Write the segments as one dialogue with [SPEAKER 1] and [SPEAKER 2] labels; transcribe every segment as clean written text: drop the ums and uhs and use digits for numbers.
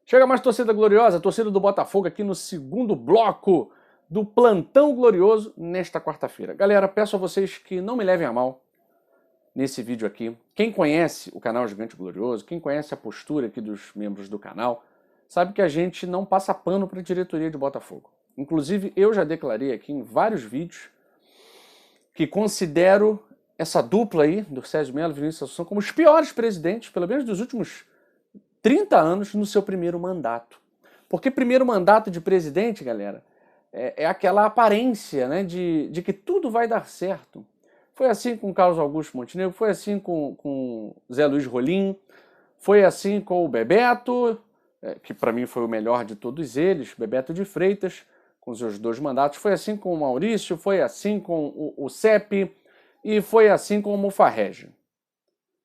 [SPEAKER 1] Chega mais torcida gloriosa, torcida do Botafogo aqui no segundo bloco do Plantão Glorioso nesta quarta-feira. Galera, peço a vocês que não me levem a mal nesse vídeo aqui. Quem conhece o canal Gigante Glorioso, quem conhece a postura aqui dos membros do canal, sabe que a gente não passa pano para a diretoria de Botafogo. Inclusive, eu já declarei aqui em vários vídeos que considero essa dupla aí, do Sérgio Melo e Vinícius Assunção, como os piores presidentes, pelo menos dos últimos 30 anos, no seu primeiro mandato. Porque primeiro mandato de presidente, galera, é aquela aparência, né, de que tudo vai dar certo. Foi assim com Carlos Augusto Montenegro, foi assim com Zé Luiz Rolim, foi assim com o Bebeto, que para mim foi o melhor de todos eles, Bebeto de Freitas, com os seus 2 mandatos, foi assim com o Maurício, foi assim com o CEP e foi assim com o Mufarrege.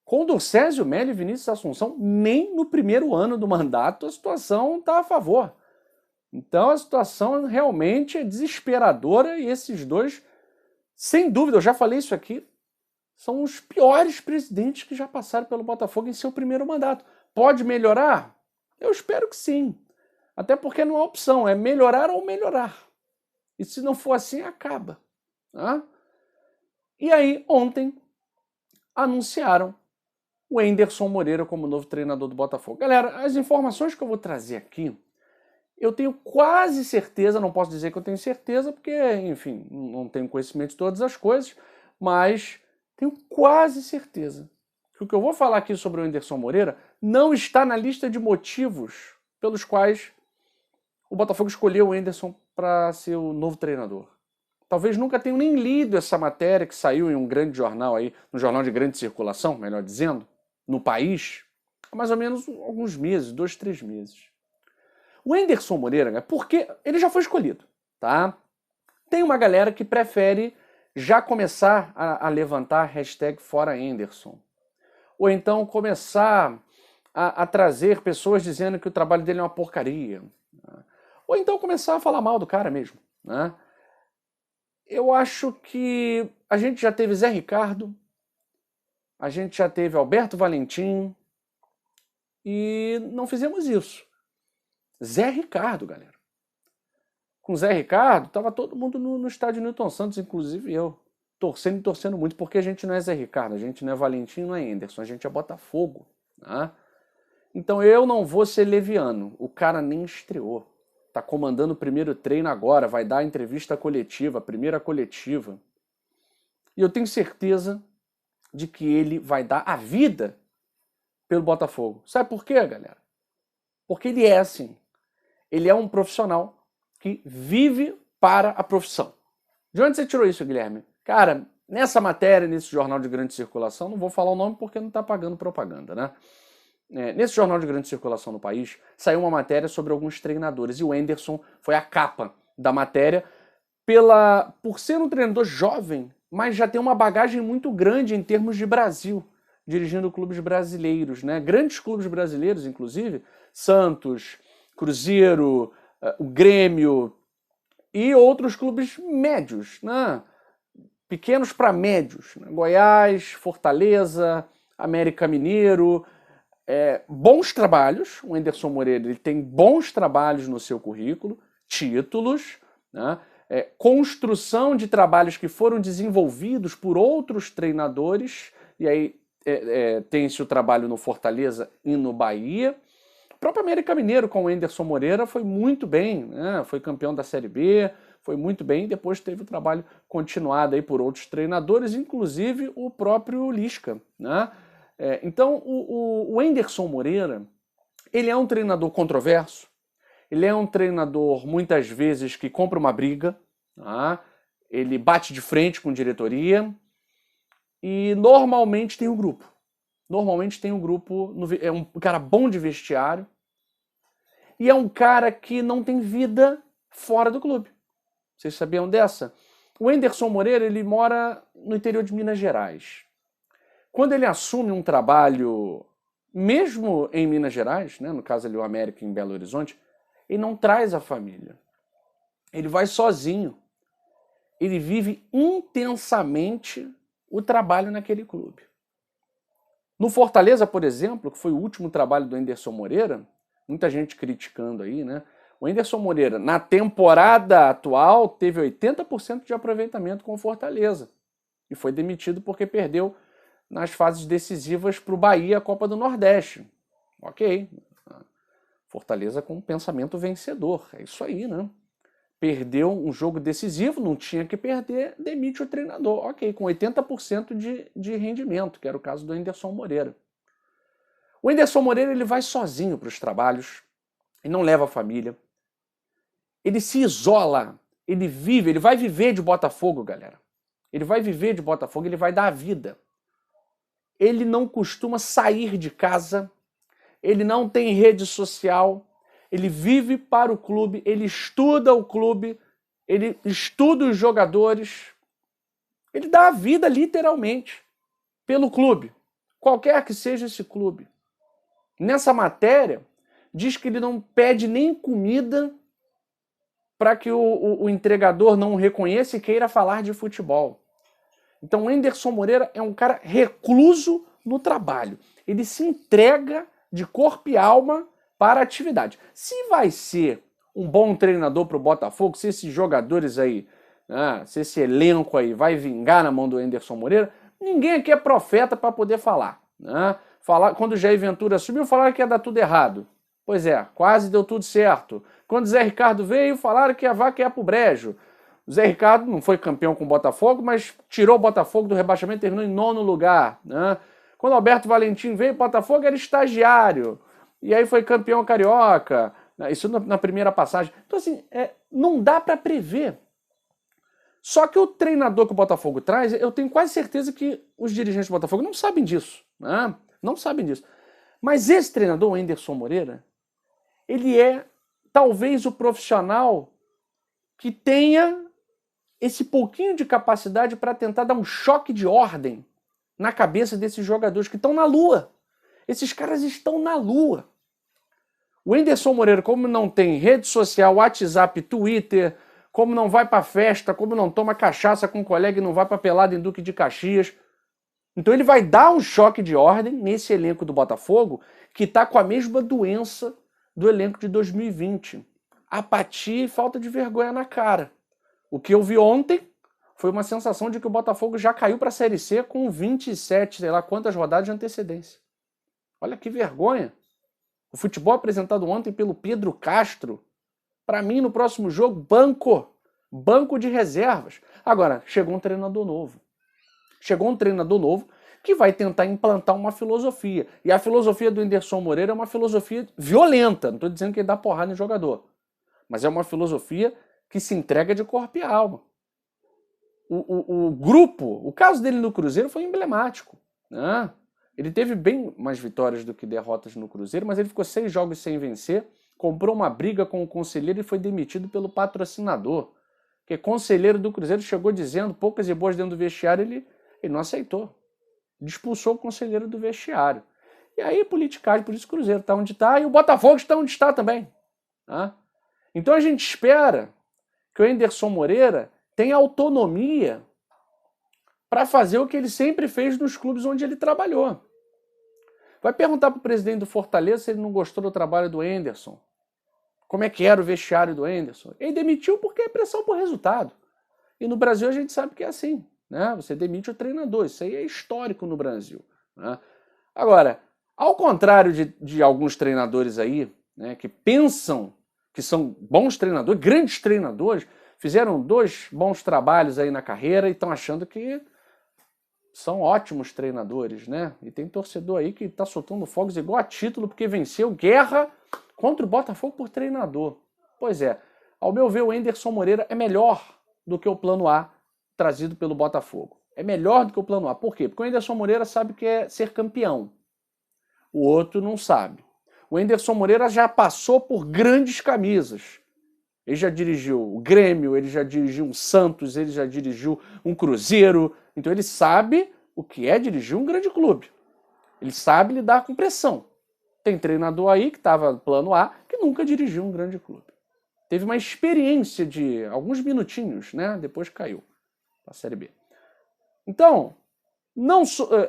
[SPEAKER 1] Com o Dorcésio Melo e Vinícius Assunção, nem no primeiro ano do mandato a situação está a favor. Então a situação realmente é desesperadora e esses dois, sem dúvida, eu já falei isso aqui, são os piores presidentes que já passaram pelo Botafogo em seu primeiro mandato. Pode melhorar? Eu espero que sim. Até porque não há opção, é melhorar ou melhorar. E se não for assim, acaba. Tá? E aí, ontem, anunciaram o Anderson Moreira como novo treinador do Botafogo. Galera, as informações que eu vou trazer aqui, eu tenho quase certeza, não posso dizer que eu tenho certeza, porque, enfim, não tenho conhecimento de todas as coisas, mas tenho quase certeza que o que eu vou falar aqui sobre o Anderson Moreira não está na lista de motivos pelos quais o Botafogo escolheu o Anderson para ser o novo treinador. Talvez nunca tenham nem lido essa matéria que saiu em um grande jornal aí, no jornal de grande circulação, melhor dizendo, no país, há mais ou menos alguns meses, 2, 3 meses. O Anderson Moreira, porque ele já foi escolhido, tá? Tem uma galera que prefere já começar a levantar a hashtag Fora Anderson. Ou então começar a trazer pessoas dizendo que o trabalho dele é uma porcaria. Ou então começar a falar mal do cara mesmo, né? Eu acho que a gente já teve Zé Ricardo, a gente já teve Alberto Valentim e não fizemos isso. Zé Ricardo, galera. Com Zé Ricardo, tava todo mundo no estádio Newton Santos, inclusive eu, torcendo e torcendo muito, porque a gente não é Zé Ricardo, a gente não é Valentim, não é Anderson, a gente é Botafogo, né? Então eu não vou ser leviano, o cara nem estreou. Tá comandando o primeiro treino agora, vai dar a entrevista coletiva, a primeira coletiva. E eu tenho certeza de que ele vai dar a vida pelo Botafogo. Sabe por quê, galera? Porque ele é assim. Ele é um profissional que vive para a profissão. De onde você tirou isso, Guilherme? Cara, nessa matéria, nesse jornal de grande circulação, não vou falar o nome porque não está pagando propaganda, né? Nesse jornal de grande circulação no país, saiu uma matéria sobre alguns treinadores e o Anderson foi a capa da matéria por ser um treinador jovem, mas já tem uma bagagem muito grande em termos de Brasil, dirigindo clubes brasileiros, né? Grandes clubes brasileiros, inclusive, Santos, Cruzeiro, o Grêmio e outros clubes médios, né? Pequenos para médios, né? Goiás, Fortaleza, América Mineiro. Bons trabalhos, o Anderson Moreira ele tem bons trabalhos no seu currículo, títulos, né? Construção de trabalhos que foram desenvolvidos por outros treinadores, e aí tem-se o trabalho no Fortaleza e no Bahia. O próprio América Mineiro com o Anderson Moreira foi muito bem, né? Foi campeão da Série B, foi muito bem, depois teve o trabalho continuado aí por outros treinadores, inclusive o próprio Lisca, né? Então, o Anderson Moreira, ele é um treinador controverso, ele é um treinador, muitas vezes, que compra uma briga, tá? Ele bate de frente com diretoria e normalmente tem um grupo. Normalmente tem um grupo, é um cara bom de vestiário e é um cara que não tem vida fora do clube. Vocês sabiam dessa? O Anderson Moreira, ele mora no interior de Minas Gerais. Quando ele assume um trabalho, mesmo em Minas Gerais, né, no caso ali o América em Belo Horizonte, ele não traz a família. Ele vai sozinho. Ele vive intensamente o trabalho naquele clube. No Fortaleza, por exemplo, que foi o último trabalho do Anderson Moreira, Muita gente criticando aí, né? O Anderson Moreira, na temporada atual, teve 80% de aproveitamento com o Fortaleza. E foi demitido porque perdeu nas fases decisivas para o Bahia, a Copa do Nordeste. Ok. Fortaleza com um pensamento vencedor. É isso aí, né? Perdeu um jogo decisivo, não tinha que perder, demite o treinador. Ok, com 80% de rendimento, que era o caso do Anderson Moreira. O Anderson Moreira ele vai sozinho para os trabalhos, ele não leva a família, ele se isola, ele vai viver de Botafogo, galera. Ele vai viver de Botafogo, ele vai dar a vida. Ele não costuma sair de casa, ele não tem rede social, ele vive para o clube, ele estuda o clube, ele estuda os jogadores, ele dá a vida literalmente pelo clube, qualquer que seja esse clube. Nessa matéria, diz que ele não pede nem comida para que o entregador não o reconheça e queira falar de futebol. Então o Anderson Moreira é um cara recluso no trabalho. Ele se entrega de corpo e alma para a atividade. Se vai ser um bom treinador para o Botafogo, se esses jogadores aí, se esse elenco aí vai vingar na mão do Anderson Moreira, ninguém aqui é profeta para poder falar. Quando o Jair Ventura subiu, falaram que ia dar tudo errado. Pois é, quase deu tudo certo. Quando o Zé Ricardo veio, falaram que a vaca ia pro brejo. O Zé Ricardo não foi campeão com o Botafogo, mas tirou o Botafogo do rebaixamento e terminou em 9º lugar. Quando o Alberto Valentim veio, o Botafogo era estagiário. E aí foi campeão carioca. Isso na primeira passagem. Então, assim, não dá para prever. Só que o treinador que o Botafogo traz, eu tenho quase certeza que os dirigentes do Botafogo não sabem disso. Não sabem disso. Mas esse treinador, o Anderson Moreira, ele é talvez o profissional que tenha esse pouquinho de capacidade para tentar dar um choque de ordem na cabeça desses jogadores que estão na Lua. Esses caras estão na Lua. O Anderson Moreira, como não tem rede social, WhatsApp, Twitter, como não vai para festa, como não toma cachaça com um colega e não vai para pelada em Duque de Caxias, então ele vai dar um choque de ordem nesse elenco do Botafogo que está com a mesma doença do elenco de 2020. Apatia e falta de vergonha na cara. O que eu vi ontem foi uma sensação de que o Botafogo já caiu para a Série C com 27, sei lá quantas rodadas de antecedência. Olha que vergonha. O futebol apresentado ontem pelo Pedro Castro, para mim no próximo jogo, banco de reservas. Agora, chegou um treinador novo. Chegou um treinador novo que vai tentar implantar uma filosofia. E a filosofia do Anderson Moreira é uma filosofia violenta. Não estou dizendo que ele dá porrada em jogador. Mas é uma filosofia que se entrega de corpo e alma. O grupo, o caso dele no Cruzeiro foi emblemático. Ele teve bem mais vitórias do que derrotas no Cruzeiro, mas ele ficou 6 jogos sem vencer, comprou uma briga com o conselheiro e foi demitido pelo patrocinador. Porque conselheiro do Cruzeiro chegou dizendo poucas e boas dentro do vestiário, ele não aceitou. Expulsou o conselheiro do vestiário. E aí, politicagem, por isso o Cruzeiro está onde está e o Botafogo está onde está também. Então a gente espera que o Anderson Moreira tenha autonomia para fazer o que ele sempre fez nos clubes onde ele trabalhou. Vai perguntar para o presidente do Fortaleza se ele não gostou do trabalho do Anderson. Como é que era o vestiário do Anderson? Ele demitiu porque é pressão por resultado. E no Brasil a gente sabe que é assim. Você demite o treinador. Isso aí é histórico no Brasil. Agora, ao contrário de alguns treinadores aí, que pensam que são bons treinadores, grandes treinadores, fizeram 2 bons trabalhos aí na carreira e estão achando que são ótimos treinadores, E tem torcedor aí que está soltando fogos igual a título porque venceu guerra contra o Botafogo por treinador. Pois é, ao meu ver o Anderson Moreira é melhor do que o plano A trazido pelo Botafogo. É melhor do que o plano A. Por quê? Porque o Anderson Moreira sabe que é ser campeão. O outro não sabe. O Anderson Moreira já passou por grandes camisas. Ele já dirigiu o Grêmio, ele já dirigiu um Santos, ele já dirigiu um Cruzeiro. Então ele sabe o que é dirigir um grande clube. Ele sabe lidar com pressão. Tem treinador aí que estava no plano A que nunca dirigiu um grande clube. Teve uma experiência de alguns minutinhos, depois caiu para a Série B. Então,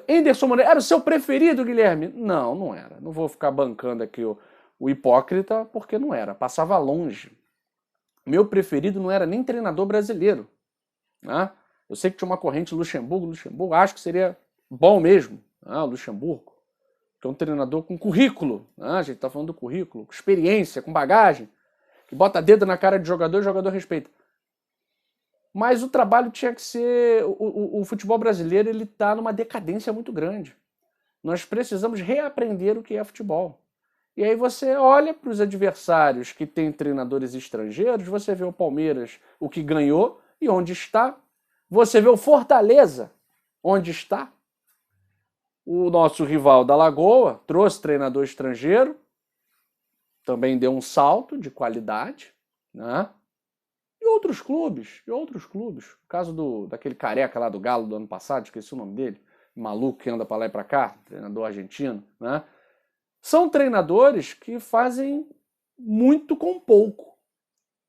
[SPEAKER 1] Anderson Moreira era o seu preferido, Guilherme? Não era. Não vou ficar bancando aqui O hipócrita porque não era, passava longe. Meu preferido não era nem treinador brasileiro, né? Eu sei que tinha uma corrente Luxemburgo, acho que seria bom mesmo, né? O Luxemburgo, que é um treinador com currículo, né? A gente está falando do currículo, com experiência, com bagagem, que bota dedo na cara de jogador e o jogador respeita. Mas o trabalho tinha que ser... O futebol brasileiro ele está numa decadência muito grande. Nós precisamos reaprender o que é futebol. E aí você olha para os adversários que têm treinadores estrangeiros, você vê o Palmeiras, o que ganhou e onde está. Você vê o Fortaleza, onde está. O nosso rival da Lagoa trouxe treinador estrangeiro, também deu um salto de qualidade, né? E outros clubes. O caso daquele careca lá do Galo do ano passado, esqueci o nome dele, maluco que anda para lá e para cá, treinador argentino, né? São treinadores que fazem muito com pouco,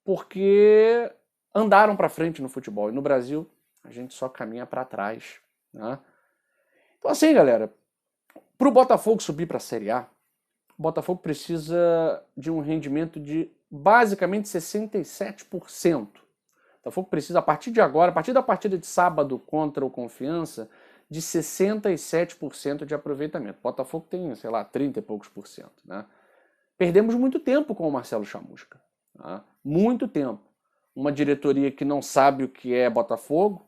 [SPEAKER 1] porque andaram para frente no futebol. E no Brasil, a gente só caminha para trás, né? Então assim, galera, para o Botafogo subir para a Série A, o Botafogo precisa de um rendimento de basicamente 67%. O Botafogo precisa, a partir de agora, a partir da partida de sábado contra o Confiança, de 67% de aproveitamento. O Botafogo tem, sei lá, 30 e poucos por cento, né? Perdemos muito tempo com o Marcelo Chamusca. Tá? Muito tempo. Uma diretoria que não sabe o que é Botafogo,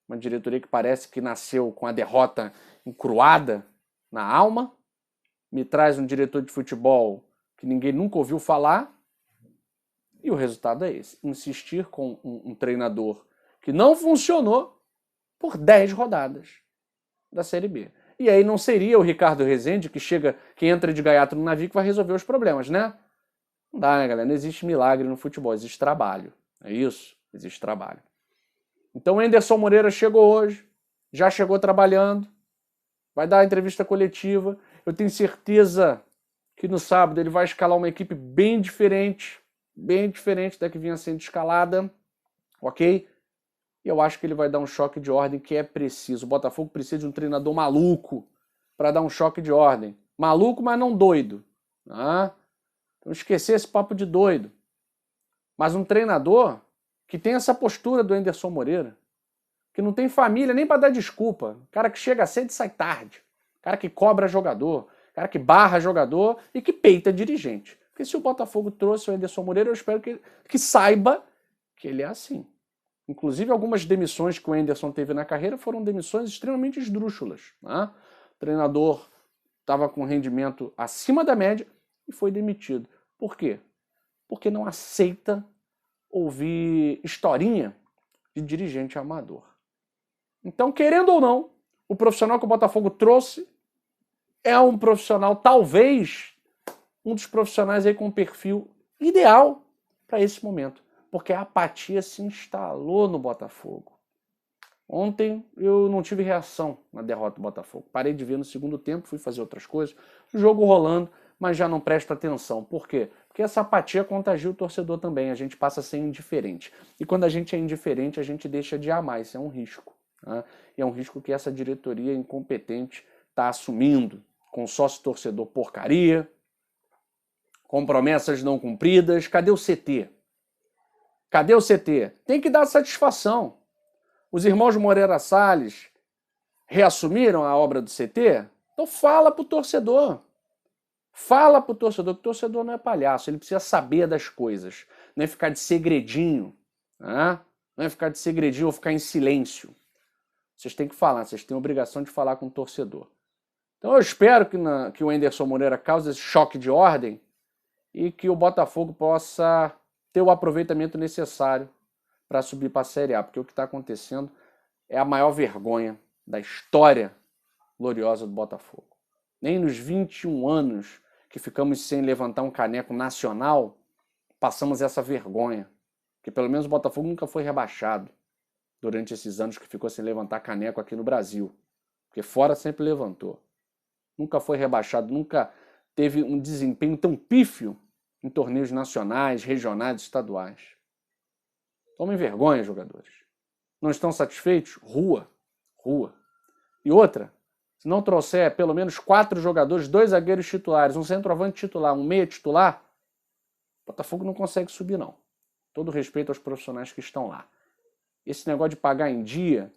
[SPEAKER 1] uma diretoria que parece que nasceu com a derrota encruada na alma, me traz um diretor de futebol que ninguém nunca ouviu falar, e o resultado é esse. Insistir com um treinador que não funcionou por 10 rodadas da Série B. E aí não seria o Ricardo Rezende que entra de gaiato no navio que vai resolver os problemas, né? Não dá, né, galera? Não existe milagre no futebol, existe trabalho. É isso? Existe trabalho. Então o Anderson Moreira chegou hoje, já chegou trabalhando, vai dar a entrevista coletiva. Eu tenho certeza que no sábado ele vai escalar uma equipe bem diferente da que vinha sendo escalada, ok? E eu acho que ele vai dar um choque de ordem que é preciso. O Botafogo precisa de um treinador maluco para dar um choque de ordem. Maluco, mas não doido. Ah, não esquecer esse papo de doido. Mas um treinador que tem essa postura do Anderson Moreira, que não tem família nem para dar desculpa. Cara que chega cedo e sai tarde. Cara que cobra jogador. Cara que barra jogador e que peita dirigente. Porque se o Botafogo trouxe o Anderson Moreira, eu espero que saiba que ele é assim. Inclusive, algumas demissões que o Anderson teve na carreira foram demissões extremamente esdrúxulas. Né? O treinador estava com rendimento acima da média e foi demitido. Por quê? Porque não aceita ouvir historinha de dirigente amador. Então, querendo ou não, o profissional que o Botafogo trouxe é um profissional, talvez, um dos profissionais aí com um perfil ideal para esse momento. Porque a apatia se instalou no Botafogo. Ontem eu não tive reação na derrota do Botafogo. Parei de ver no segundo tempo, fui fazer outras coisas. O jogo rolando, mas já não presto atenção. Por quê? Porque essa apatia contagia o torcedor também. A gente passa a ser indiferente. E quando a gente é indiferente, a gente deixa de amar. Isso é um risco. Né? E é um risco que essa diretoria incompetente está assumindo. Com sócio-torcedor porcaria, com promessas não cumpridas. Cadê o CT? Cadê o CT? Tem que dar satisfação. Os irmãos Moreira Salles reassumiram a obra do CT? Então fala pro torcedor. Fala pro torcedor, que o torcedor não é palhaço, ele precisa saber das coisas. Não é ficar de segredinho. Né? Não é ficar de segredinho ou ficar em silêncio. Vocês têm que falar, vocês têm a obrigação de falar com o torcedor. Então eu espero que o Anderson Moreira cause esse choque de ordem e que o Botafogo possa ter o aproveitamento necessário para subir para a Série A, porque o que está acontecendo é a maior vergonha da história gloriosa do Botafogo. Nem nos 21 anos que ficamos sem levantar um caneco nacional, passamos essa vergonha, que pelo menos o Botafogo nunca foi rebaixado durante esses anos que ficou sem levantar caneco aqui no Brasil, porque fora sempre levantou. Nunca foi rebaixado, nunca teve um desempenho tão pífio em torneios nacionais, regionais, estaduais. Tomem vergonha, jogadores. Não estão satisfeitos? Rua. E outra, se não trouxer pelo menos 4 jogadores, 2 zagueiros titulares, um centroavante titular, um meia titular, o Botafogo não consegue subir, não. Todo respeito aos profissionais que estão lá. Esse negócio de pagar em dia,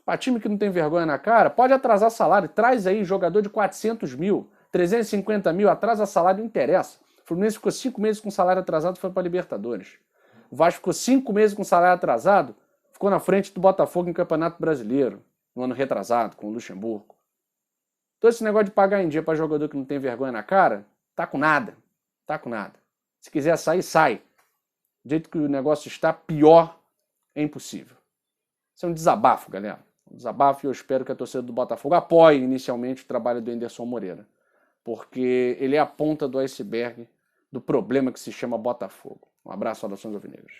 [SPEAKER 1] para time que não tem vergonha na cara, pode atrasar salário. Traz aí jogador de 400 mil, 350 mil, atrasa salário, não interessa. O Fluminense ficou 5 meses com salário atrasado e foi para a Libertadores. O Vasco ficou 5 meses com salário atrasado, ficou na frente do Botafogo em Campeonato Brasileiro, no ano retrasado, com o Luxemburgo. Então esse negócio de pagar em dia para jogador que não tem vergonha na cara, tá com nada. Tá com nada. Se quiser sair, sai. Do jeito que o negócio está, pior é impossível. Isso é um desabafo, galera. Um desabafo, e eu espero que a torcida do Botafogo apoie inicialmente o trabalho do Anderson Moreira. Porque ele é a ponta do iceberg do problema que se chama Botafogo. Um abraço, saudações alvinegras.